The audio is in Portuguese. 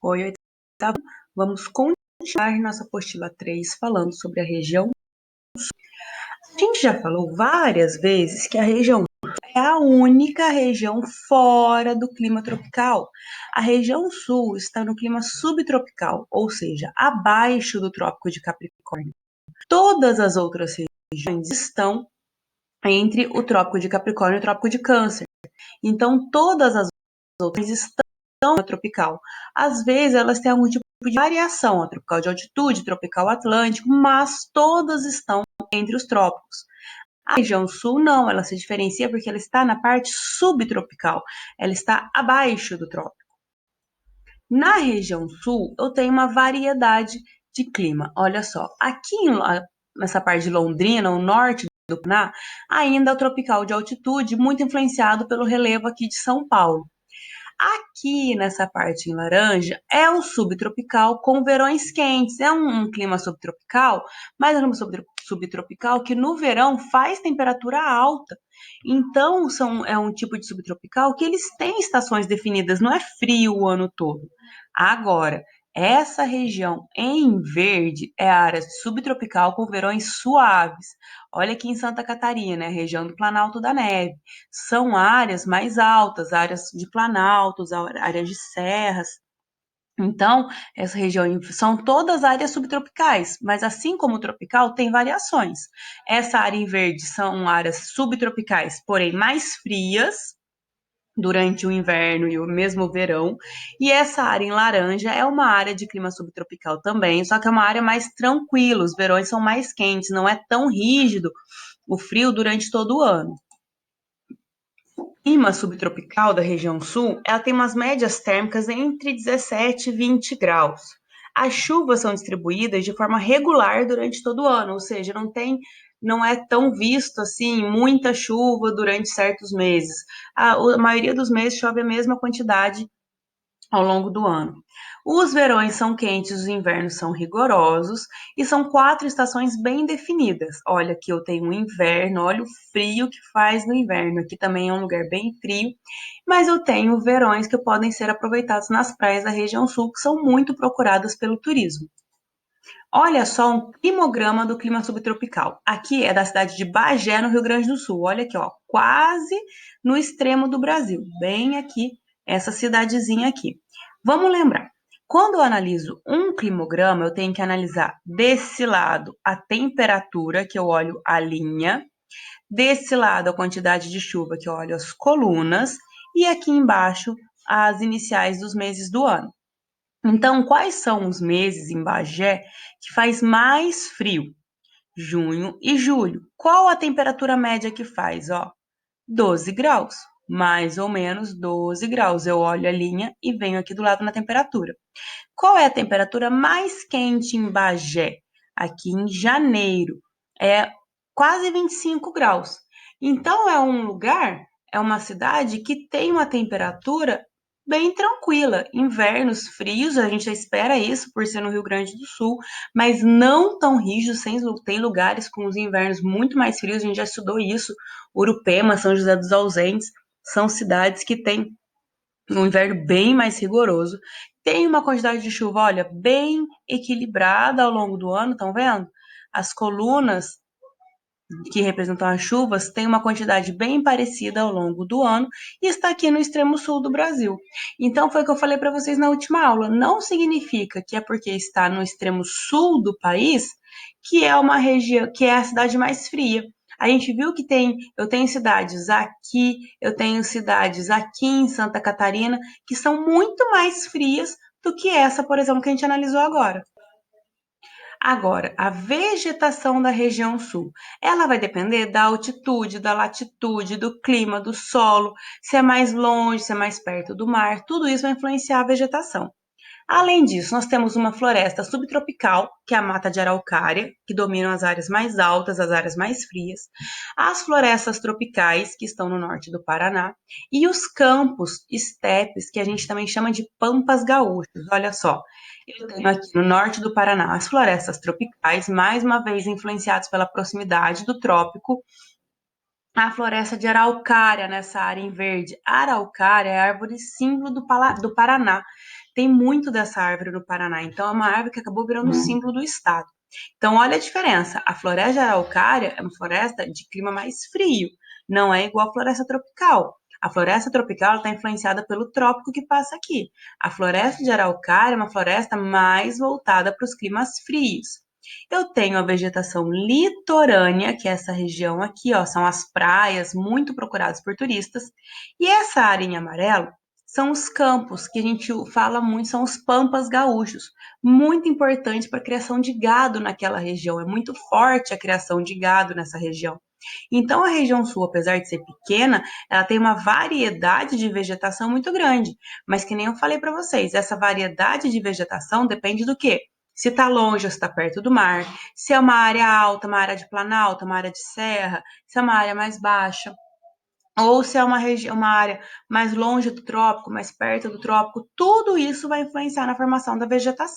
Oi, oitavo. Vamos continuar nossa apostila 3 falando sobre a região. A gente já falou várias vezes que a região é a única região fora do clima tropical. A região sul está no clima subtropical, ou seja, abaixo do Trópico de Capricórnio. Todas as outras regiões estão entre o Trópico de Capricórnio e o Trópico de Câncer. Então, todas as outras estão no tropical. Às vezes, elas têm algum tipo de variação, a tropical de altitude, tropical atlântico, mas todas estão entre os trópicos. A região sul não, ela se diferencia porque ela está na parte subtropical, ela está abaixo do trópico. Na região sul, eu tenho uma variedade de clima. Olha só, aqui nessa parte de Londrina, o norte do Paraná, ainda é o tropical de altitude, muito influenciado pelo relevo aqui de São Paulo. Aqui nessa parte em laranja é o subtropical com verões quentes. É um clima subtropical, mas é um subtropical que no verão faz temperatura alta. Então é um tipo de subtropical que eles têm estações definidas, não é frio o ano todo. Agora, essa região em verde é a área subtropical com verões suaves. Olha aqui em Santa Catarina, é a região do Planalto da Neve. São áreas mais altas, áreas de planaltos, áreas de serras. Então, essa região são todas áreas subtropicais, mas assim como o tropical, tem variações. Essa área em verde são áreas subtropicais, porém mais frias, durante o inverno e o mesmo verão. E essa área em laranja é uma área de clima subtropical também, só que é uma área mais tranquila, os verões são mais quentes, não é tão rígido o frio durante todo o ano. O clima subtropical da região sul, ela tem umas médias térmicas entre 17 e 20 graus. As chuvas são distribuídas de forma regular durante todo o ano, ou seja, não é tão visto assim muita chuva durante certos meses. A maioria dos meses chove a mesma quantidade ao longo do ano. Os verões são quentes, os invernos são rigorosos e são 4 estações bem definidas. Olha, aqui eu tenho o inverno, olha o frio que faz no inverno. Aqui também é um lugar bem frio, mas eu tenho verões que podem ser aproveitados nas praias da região sul, que são muito procuradas pelo turismo. Olha só um climograma do clima subtropical. Aqui é da cidade de Bagé, no Rio Grande do Sul. Olha aqui, ó, quase no extremo do Brasil, bem aqui, essa cidadezinha aqui. Vamos lembrar, quando eu analiso um climograma, eu tenho que analisar desse lado a temperatura, que eu olho a linha, desse lado a quantidade de chuva, que eu olho as colunas, e aqui embaixo as iniciais dos meses do ano. Então, quais são os meses em Bagé que faz mais frio? Junho e julho. Qual a temperatura média que faz? Ó, 12 graus, mais ou menos 12 graus. Eu olho a linha e venho aqui do lado na temperatura. Qual é a temperatura mais quente em Bagé? Aqui em janeiro. É quase 25 graus. Então, é uma cidade que tem uma temperatura bem tranquila. Invernos frios, a gente já espera isso por ser no Rio Grande do Sul, mas não tão rígidos, tem lugares com os invernos muito mais frios, a gente já estudou isso. Urupema, São José dos Ausentes, são cidades que têm um inverno bem mais rigoroso. Tem uma quantidade de chuva, olha, bem equilibrada ao longo do ano, estão vendo? As colunas que representam as chuvas têm uma quantidade bem parecida ao longo do ano e está aqui no extremo sul do Brasil. Então foi o que eu falei para vocês na última aula. Não significa que é porque está no extremo sul do país que é uma região, que é a cidade mais fria. A gente viu que eu tenho cidades aqui em Santa Catarina que são muito mais frias do que essa, por exemplo, que a gente analisou agora. Agora, a vegetação da região sul, ela vai depender da altitude, da latitude, do clima, do solo, se é mais longe, se é mais perto do mar, tudo isso vai influenciar a vegetação. Além disso, nós temos uma floresta subtropical, que é a mata de araucária, que dominam as áreas mais altas, as áreas mais frias, as florestas tropicais, que estão no norte do Paraná, e os campos, estepes, que a gente também chama de pampas gaúchas. Olha só, eu tenho aqui no norte do Paraná as florestas tropicais, mais uma vez influenciadas pela proximidade do trópico, a floresta de araucária nessa área em verde. A araucária é a árvore símbolo do Paraná. tem muito dessa árvore no Paraná, então é uma árvore que acabou virando o símbolo do estado. Então, olha a diferença. A floresta de araucária é uma floresta de clima mais frio, não é igual a floresta tropical. A floresta tropical está influenciada pelo trópico que passa aqui. A floresta de araucária é uma floresta mais voltada para os climas frios. Eu tenho a vegetação litorânea, que é essa região aqui, ó, são as praias muito procuradas por turistas. E essa área em amarelo são os campos, que a gente fala muito, são os pampas gaúchos, muito importante para a criação de gado naquela região. É muito forte a criação de gado nessa região. Então, a região sul, apesar de ser pequena, ela tem uma variedade de vegetação muito grande. Mas que nem eu falei para vocês, essa variedade de vegetação depende do quê? Se está longe ou se está perto do mar, se é uma área alta, uma área de planalto, uma área de serra, se é uma área mais baixa, ou se é uma área mais longe do trópico, mais perto do trópico, tudo isso vai influenciar na formação da vegetação.